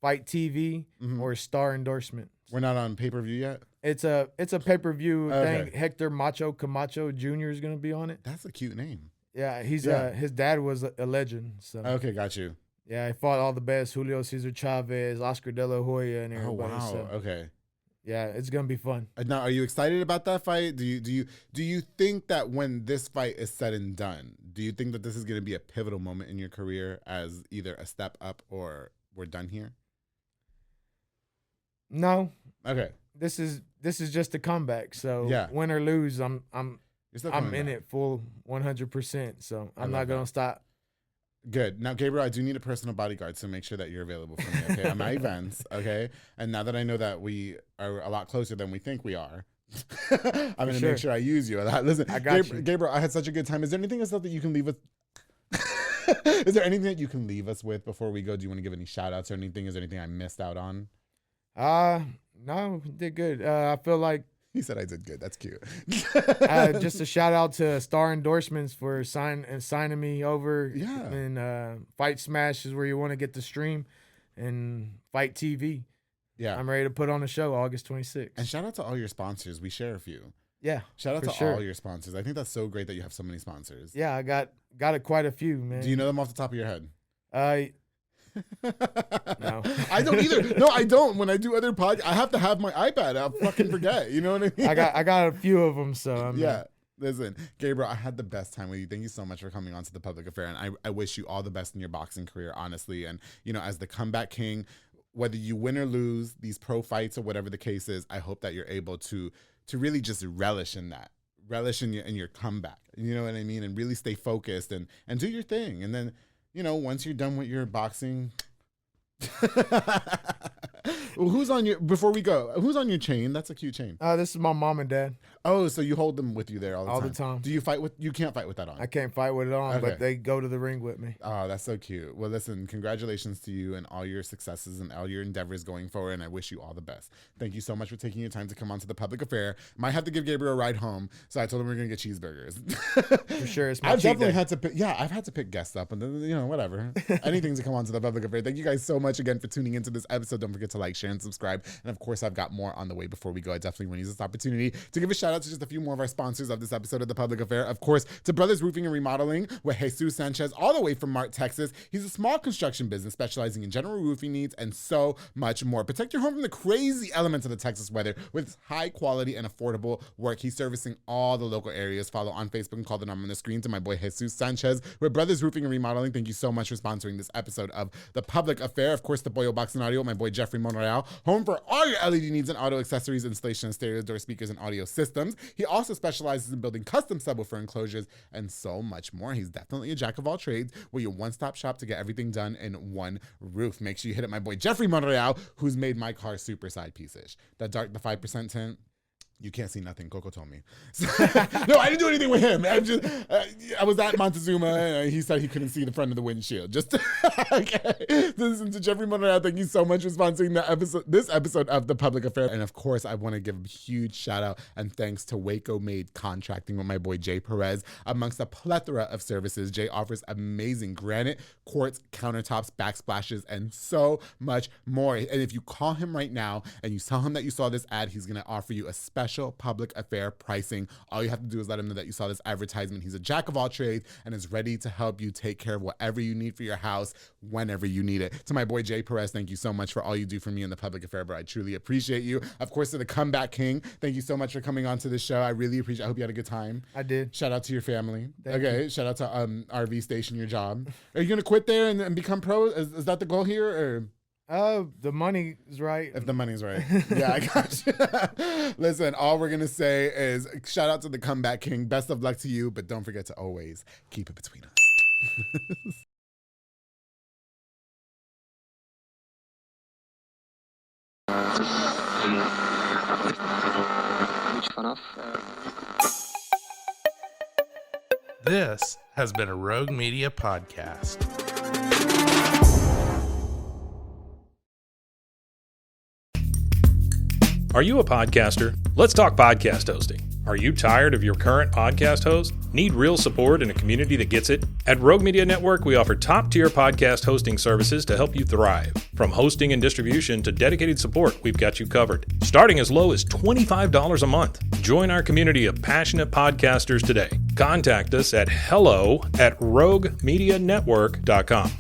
Fight TV, or Star Endorsement. We're not on pay-per-view yet? It's a pay-per-view Okay. thing. Hector Macho Camacho Jr. is going to be on it. That's a cute name. Yeah, he's Yeah. his dad was a legend. So Okay, got you. yeah, he fought all the best: Julio Cesar Chavez, Oscar De La Hoya, and Oh, everybody. wow. So, Okay. yeah, it's gonna be fun. Now, are you excited about that fight? Do you think that when this fight is said and done, do you think that this is going to be a pivotal moment in your career as either a step up or we're done here? No, Okay. this is just a comeback. So Yeah. win or lose, I'm You're still I'm coming in back. it full 100%. So I'm love not gonna that. stop. Good. Now, Gabriel, I do need a personal bodyguard, so make sure that you're available for me, okay, at my events, okay? And now that I know that we are a lot closer than we think we are, I'm going to sure. make sure I use you a lot. Listen, I got you. Gabriel, I had such a good time. Is there anything else that you can leave us? Is there anything that you can leave us with before we go? Do you want to give any shout outs or anything? Is there anything I missed out on? No, you did good. I feel like He said I did good. That's cute. just a shout out to Star Endorsements for signing me over. Yeah. And Fight Smash is where you want to get the stream, and Fight TV. Yeah. I'm ready to put on a show August 26th. And shout out to all your sponsors. We share a few. Yeah. Shout out for to sure. all your sponsors. I think that's so great that you have so many sponsors. Yeah, I got quite a few, man. Do you know them off the top of your head? No. I don't either. No, I don't. When I do other podcasts, I have to have my iPad. I'll fucking forget. You know what I mean? I got a few of them, so I'm Yeah. Listen, Gabriel, I had the best time with you. Thank you so much for coming on to the Public Affair. And I wish you all the best in your boxing career, honestly. And, as the Comeback King, whether you win or lose these pro fights or whatever the case is, I hope that you're able to really just relish in that. Relish in your comeback. You know what I mean? And really stay focused and do your thing. And then, once you're done with your boxing. Who's on your chain? That's a cute chain. This is my mom and dad. Oh, so you hold them with you there all All the the time. time. Do you can't fight with that on? I can't fight with it on, Okay. but they go to the ring with me. Oh, that's so cute. Well, listen, congratulations to you and all your successes and all your endeavors going forward, and I wish you all the best. Thank you so much for taking your time to come on to the Public Affair. Might have to give Gabriel a ride home, so I told him we're going to get cheeseburgers. For sure, it's my I've cheat definitely day. had to pick, I've had to pick guests up and then, whatever. Anything to come on to the Public Affair. Thank you guys so much again for tuning into this episode. Don't forget to like, share, and subscribe. And of course, I've got more on the way before we go. I definitely want to use this opportunity to give a shout out to just a few more of our sponsors of this episode of the Public Affair. Of course, to Brothers Roofing and Remodeling with Jesus Sanchez, all the way from Mart, Texas. He's a small construction business specializing in general roofing needs and so much more. Protect your home from the crazy elements of the Texas weather with high quality and affordable work. He's servicing all the local areas. Follow on Facebook and call the number on the screen to my boy Jesus Sanchez with Brothers Roofing and Remodeling. Thank you so much for sponsoring this episode of the Public Affair. Of course, the Boyo Box and Audio, my boy Jeffrey Monreal, home for all your LED needs and auto accessories, installation, stereo, door speakers, and audio systems. He also specializes in building custom subwoofer enclosures and so much more. He's definitely a jack of all trades. We're your one-stop shop to get everything done in one roof. Make sure you hit up my boy Jeffrey Monreal, who's made my car super side piece-ish. The 5% tint. You can't see nothing. Coco told me. So, no, I didn't do anything with him. I was at Montezuma, and he said he couldn't see the front of the windshield. Just okay. Listen to Jeffrey Monreal. Thank you so much for sponsoring this episode of The Public Affair. And of course, I want to give a huge shout out and thanks to Waco Made Contracting with my boy Jay Perez. Amongst a plethora of services, Jay offers amazing granite, quartz, countertops, backsplashes, and so much more. And if you call him right now and you tell him that you saw this ad, he's going to offer you a special Public Affair pricing. All you have to do is let him know that you saw this advertisement. He's a jack of all trades and is ready to help you take care of whatever you need for your house whenever you need it. To my boy Jay Perez, thank you so much for all you do for me in the Public Affair, but I truly appreciate you. Of course, to the Comeback King, thank you so much for coming on to the show. I really appreciate it. I hope you had a good time. I did. Shout out to your family. Thank you. Shout out to RV Station, your job. Are you going to quit there and become pro? Is that the goal here? Or The money is right. if the money's right. Yeah, I got you. Listen, all we're going to say is shout out to the Comeback King. Best of luck to you, but don't forget to always keep it between us. Which one off? This has been a Rogue Media podcast. Are you a podcaster? Let's talk podcast hosting. Are you tired of your current podcast host? Need real support in a community that gets it? At Rogue Media Network, we offer top-tier podcast hosting services to help you thrive. From hosting and distribution to dedicated support, we've got you covered. Starting as low as $25 a month. Join our community of passionate podcasters today. Contact us at hello@roguemedianetwork.com.